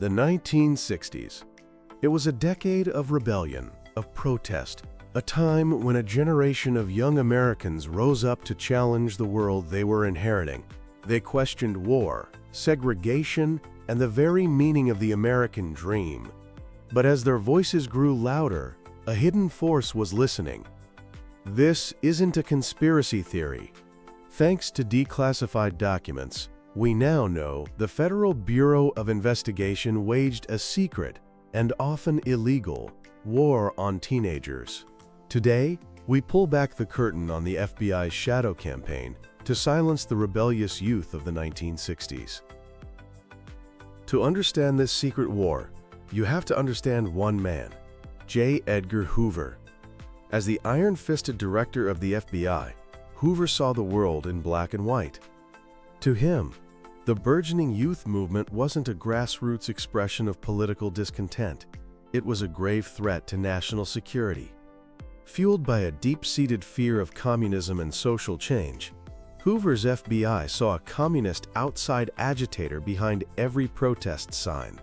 The 1960s. It was a decade of rebellion, of protest, a time when a generation of young Americans rose up to challenge the world they were inheriting. They questioned war, segregation, and the very meaning of the American dream. But as their voices grew louder, a hidden force was listening. This isn't a conspiracy theory. Thanks to declassified documents, we now know the Federal Bureau of Investigation waged a secret and often illegal war on teenagers. Today, we pull back the curtain on the FBI's shadow campaign to silence the rebellious youth of the 1960s. To understand this secret war, you have to understand one man, J. Edgar Hoover. As the iron-fisted director of the FBI, Hoover saw the world in black and white. To him, the burgeoning youth movement wasn't a grassroots expression of political discontent. It was a grave threat to national security. Fueled by a deep-seated fear of communism and social change, Hoover's FBI saw a communist outside agitator behind every protest sign.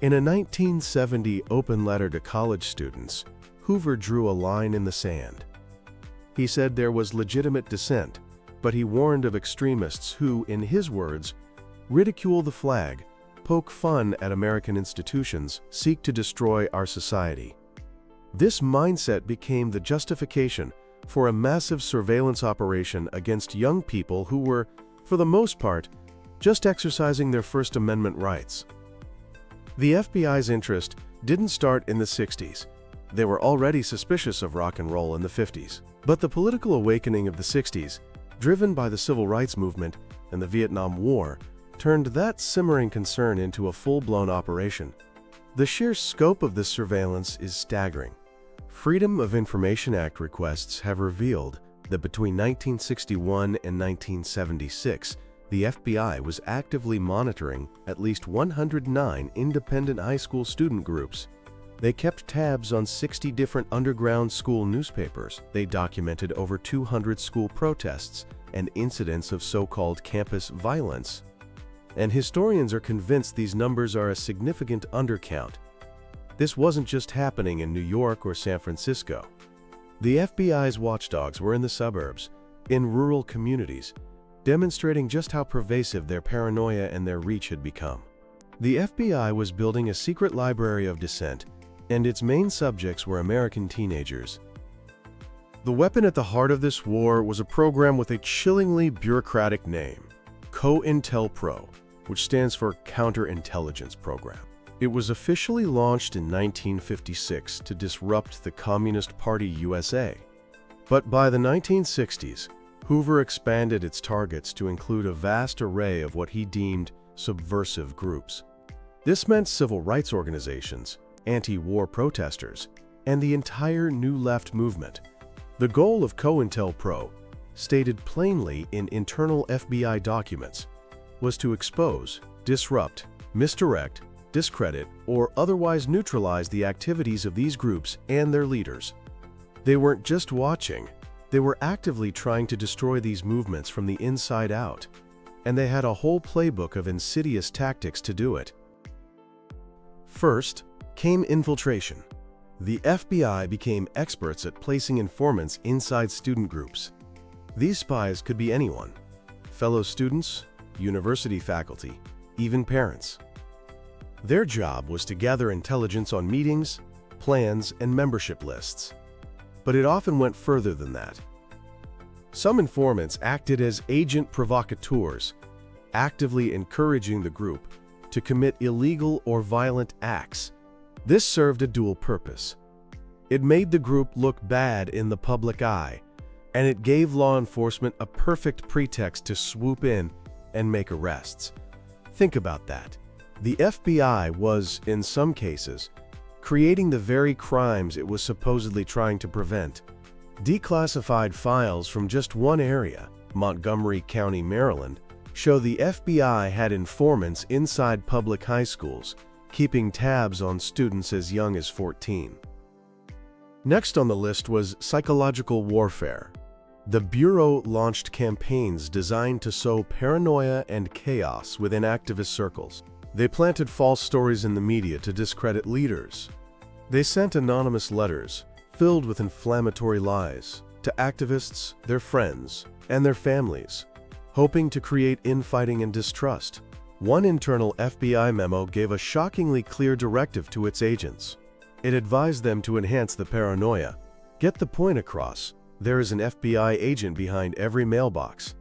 In a 1970 open letter to college students, Hoover drew a line in the sand. He said there was legitimate dissent, but he warned of extremists who, in his words, ridicule the flag, poke fun at American institutions, seek to destroy our society. This mindset became the justification for a massive surveillance operation against young people who were, for the most part, just exercising their First Amendment rights. The FBI's interest didn't start in the 60s. They were already suspicious of rock and roll in the 50s. But the political awakening of the 60s, driven by the Civil Rights Movement and the Vietnam War, turned that simmering concern into a full-blown operation. The sheer scope of this surveillance is staggering. Freedom of Information Act requests have revealed that between 1961 and 1976, the FBI was actively monitoring at least 109 independent high school student groups. They kept tabs on 60 different underground school newspapers. They documented over 200 school protests and incidents of so-called campus violence. And historians are convinced these numbers are a significant undercount. This wasn't just happening in New York or San Francisco. The FBI's watchdogs were in the suburbs, in rural communities, demonstrating just how pervasive their paranoia and their reach had become. The FBI was building a secret library of dissent, and its main subjects were American teenagers. The weapon at the heart of this war was a program with a chillingly bureaucratic name, COINTELPRO, which stands for Counterintelligence Program. It was officially launched in 1956 to disrupt the Communist Party USA. But by the 1960s, Hoover expanded its targets to include a vast array of what he deemed subversive groups. This meant civil rights organizations, anti-war protesters, and the entire New Left movement. The goal of COINTELPRO, stated plainly in internal FBI documents, was to expose, disrupt, misdirect, discredit, or otherwise neutralize the activities of these groups and their leaders. They weren't just watching, they were actively trying to destroy these movements from the inside out, and they had a whole playbook of insidious tactics to do it. First came infiltration. The FBI became experts at placing informants inside student groups. These spies could be anyone: fellow students, university faculty, even parents. Their job was to gather intelligence on meetings, plans, and membership lists. But it often went further than that. Some informants acted as agent provocateurs, actively encouraging the group to commit illegal or violent acts. This served a dual purpose. It made the group look bad in the public eye, and it gave law enforcement a perfect pretext to swoop in and make arrests. Think about that. The FBI was, in some cases, creating the very crimes it was supposedly trying to prevent. Declassified files from just one area, Montgomery County, Maryland, show the FBI had informants inside public high schools, keeping tabs on students as young as 14. Next on the list was psychological warfare. The Bureau launched campaigns designed to sow paranoia and chaos within activist circles. They planted false stories in the media to discredit leaders. They sent anonymous letters filled with inflammatory lies to activists, their friends, and their families, hoping to create infighting and distrust. One internal FBI memo gave a shockingly clear directive to its agents. It advised them to enhance the paranoia. Get the point across. There is an FBI agent behind every mailbox.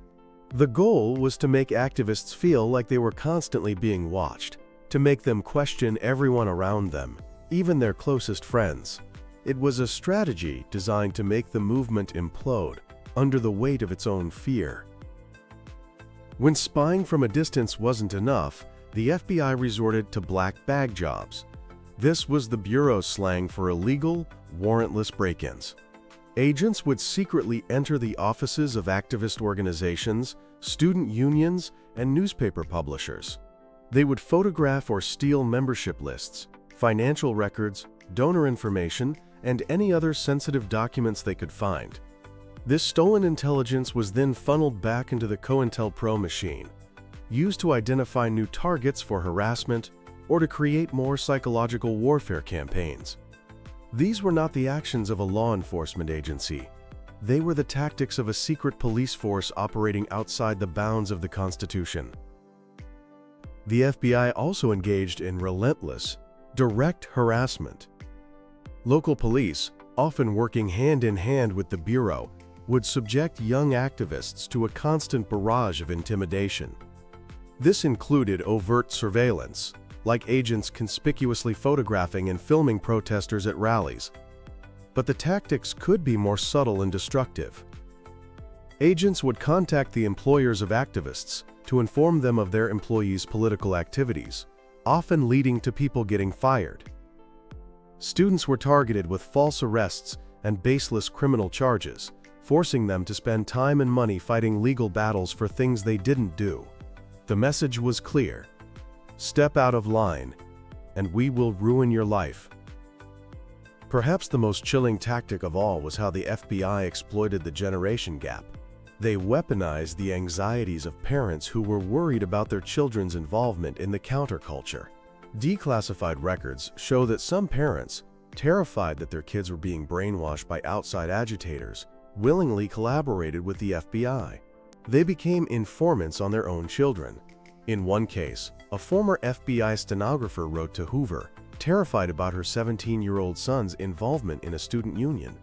The goal was to make activists feel like they were constantly being watched, to make them question everyone around them, even their closest friends. It was a strategy designed to make the movement implode under the weight of its own fear. When spying from a distance wasn't enough, the FBI resorted to black bag jobs. This was the Bureau's slang for illegal, warrantless break-ins. Agents would secretly enter the offices of activist organizations, student unions, and newspaper publishers. They would photograph or steal membership lists, financial records, donor information, and any other sensitive documents they could find. This stolen intelligence was then funneled back into the COINTELPRO machine, used to identify new targets for harassment or to create more psychological warfare campaigns. These were not the actions of a law enforcement agency. They were the tactics of a secret police force operating outside the bounds of the Constitution. The FBI also engaged in relentless, direct harassment. Local police, often working hand in hand with the Bureau, would subject young activists to a constant barrage of intimidation. This included overt surveillance, like agents conspicuously photographing and filming protesters at rallies. But the tactics could be more subtle and destructive. Agents would contact the employers of activists to inform them of their employees' political activities, often leading to people getting fired. Students were targeted with false arrests and baseless criminal charges, forcing them to spend time and money fighting legal battles for things they didn't do. The message was clear: step out of line, and we will ruin your life. Perhaps the most chilling tactic of all was how the FBI exploited the generation gap. They weaponized the anxieties of parents who were worried about their children's involvement in the counterculture. Declassified records show that some parents, terrified that their kids were being brainwashed by outside agitators, willingly collaborated with the FBI. They became informants on their own children. In one case, a former FBI stenographer wrote to Hoover, terrified about her 17-year-old son's involvement in a student union.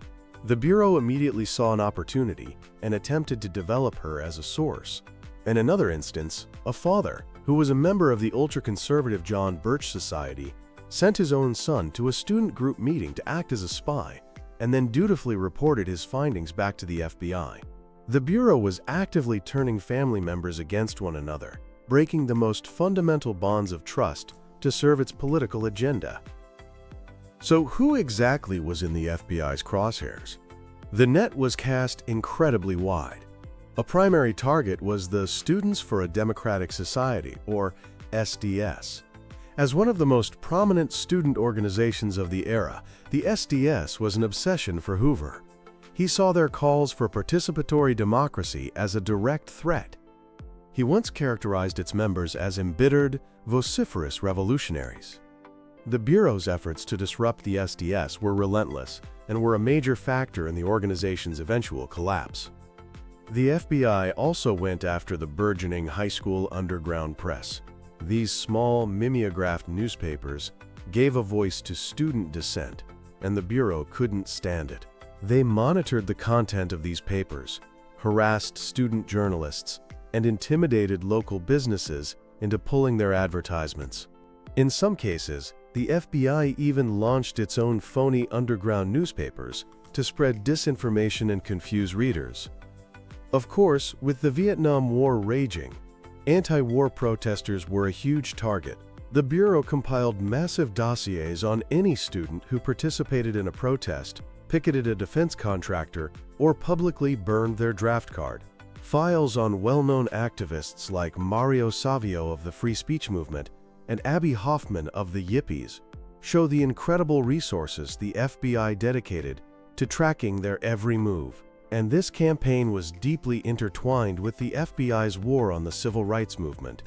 The Bureau immediately saw an opportunity and attempted to develop her as a source. In another instance, a father, who was a member of the ultra-conservative John Birch Society, sent his own son to a student group meeting to act as a spy, and then dutifully reported his findings back to the FBI. The Bureau was actively turning family members against one another, breaking the most fundamental bonds of trust to serve its political agenda. So who exactly was in the FBI's crosshairs? The net was cast incredibly wide. A primary target was the Students for a Democratic Society, or SDS. As one of the most prominent student organizations of the era, the SDS was an obsession for Hoover. He saw their calls for participatory democracy as a direct threat. He once characterized its members as embittered, vociferous revolutionaries. The Bureau's efforts to disrupt the SDS were relentless and were a major factor in the organization's eventual collapse. The FBI also went after the burgeoning high school underground press. These small, mimeographed newspapers gave a voice to student dissent, and the Bureau couldn't stand it. They monitored the content of these papers, harassed student journalists, and intimidated local businesses into pulling their advertisements. In some cases, the FBI even launched its own phony underground newspapers to spread disinformation and confuse readers. Of course, with the Vietnam War raging, anti-war protesters were a huge target. The Bureau compiled massive dossiers on any student who participated in a protest, picketed a defense contractor, or publicly burned their draft card. Files on well-known activists like Mario Savio of the Free Speech Movement and Abby Hoffman of the Yippies show the incredible resources the FBI dedicated to tracking their every move. And this campaign was deeply intertwined with the FBI's war on the civil rights movement.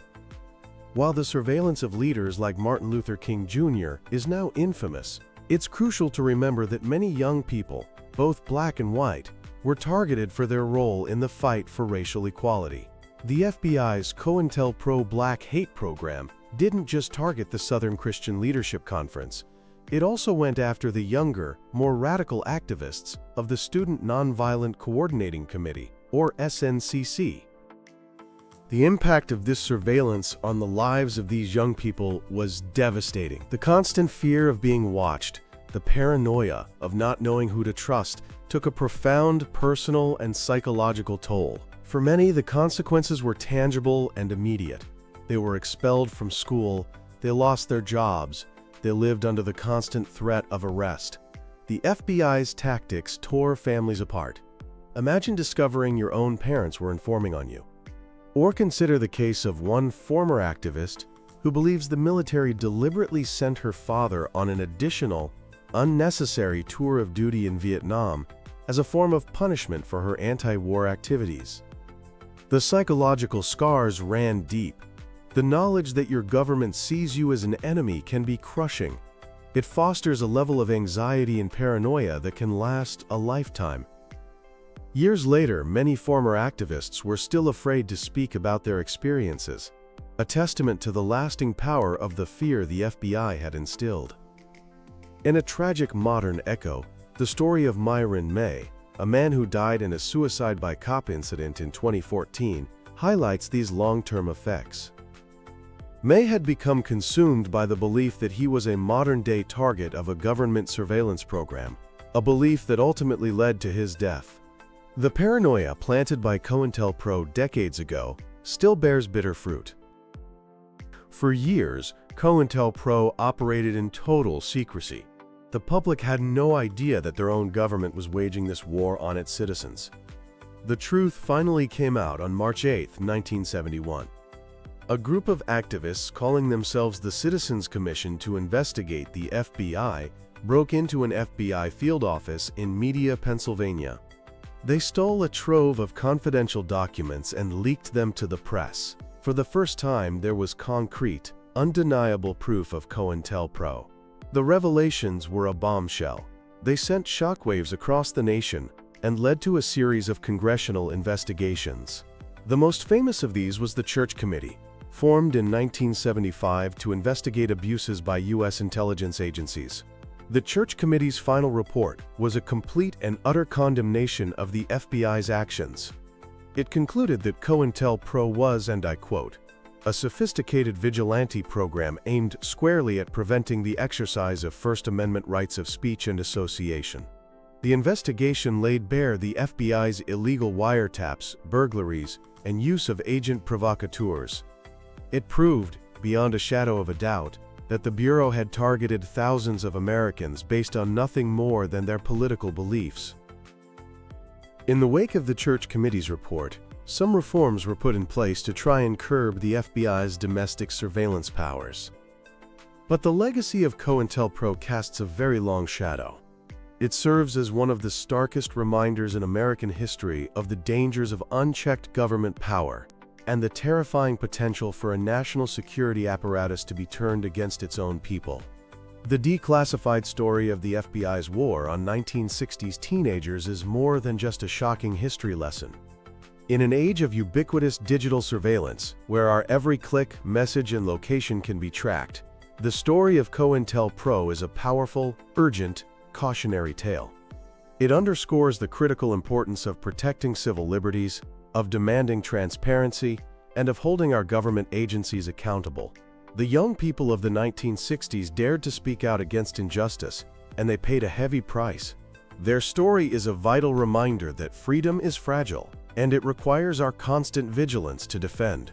While the surveillance of leaders like Martin Luther King Jr. is now infamous, it's crucial to remember that many young people, both black and white, were targeted for their role in the fight for racial equality. The FBI's COINTELPRO Black Hate program didn't just target the Southern Christian Leadership Conference. It also went after the younger, more radical activists of the Student Nonviolent Coordinating Committee, or SNCC. The impact of this surveillance on the lives of these young people was devastating. The constant fear of being watched, the paranoia of not knowing who to trust, took a profound personal and psychological toll. For many, the consequences were tangible and immediate. They were expelled from school, they lost their jobs, they lived under the constant threat of arrest. The FBI's tactics tore families apart. Imagine discovering your own parents were informing on you. Or consider the case of one former activist who believes the military deliberately sent her father on an additional, unnecessary tour of duty in Vietnam as a form of punishment for her anti-war activities. The psychological scars ran deep. The knowledge that your government sees you as an enemy can be crushing. It fosters a level of anxiety and paranoia that can last a lifetime. Years later, many former activists were still afraid to speak about their experiences, a testament to the lasting power of the fear the FBI had instilled. In a tragic modern echo, the story of Myron May, a man who died in a suicide by cop incident in 2014, highlights these long-term effects. May had become consumed by the belief that he was a modern-day target of a government surveillance program, a belief that ultimately led to his death. The paranoia planted by COINTELPRO decades ago still bears bitter fruit. For years, COINTELPRO operated in total secrecy. The public had no idea that their own government was waging this war on its citizens. The truth finally came out on March 8, 1971. A group of activists calling themselves the Citizens Commission to investigate the FBI broke into an FBI field office in Media, Pennsylvania. They stole a trove of confidential documents and leaked them to the press. For the first time, there was concrete, undeniable proof of COINTELPRO. The revelations were a bombshell. They sent shockwaves across the nation and led to a series of congressional investigations. The most famous of these was the Church Committee, formed in 1975 to investigate abuses by U.S. intelligence agencies. The Church Committee's final report was a complete and utter condemnation of the FBI's actions. It concluded that COINTELPRO was, and I quote, a sophisticated vigilante program aimed squarely at preventing the exercise of First Amendment rights of speech and association. The investigation laid bare the FBI's illegal wiretaps, burglaries, and use of agent provocateurs. It proved, beyond a shadow of a doubt, that the Bureau had targeted thousands of Americans based on nothing more than their political beliefs. In the wake of the Church Committee's report, some reforms were put in place to try and curb the FBI's domestic surveillance powers. But the legacy of COINTELPRO casts a very long shadow. It serves as one of the starkest reminders in American history of the dangers of unchecked government power and the terrifying potential for a national security apparatus to be turned against its own people. The declassified story of the FBI's war on 1960s teenagers is more than just a shocking history lesson. In an age of ubiquitous digital surveillance, where our every click, message, and location can be tracked, the story of COINTELPRO is a powerful, urgent, cautionary tale. It underscores the critical importance of protecting civil liberties, of demanding transparency, and of holding our government agencies accountable. The young people of the 1960s dared to speak out against injustice, and they paid a heavy price. Their story is a vital reminder that freedom is fragile, and it requires our constant vigilance to defend.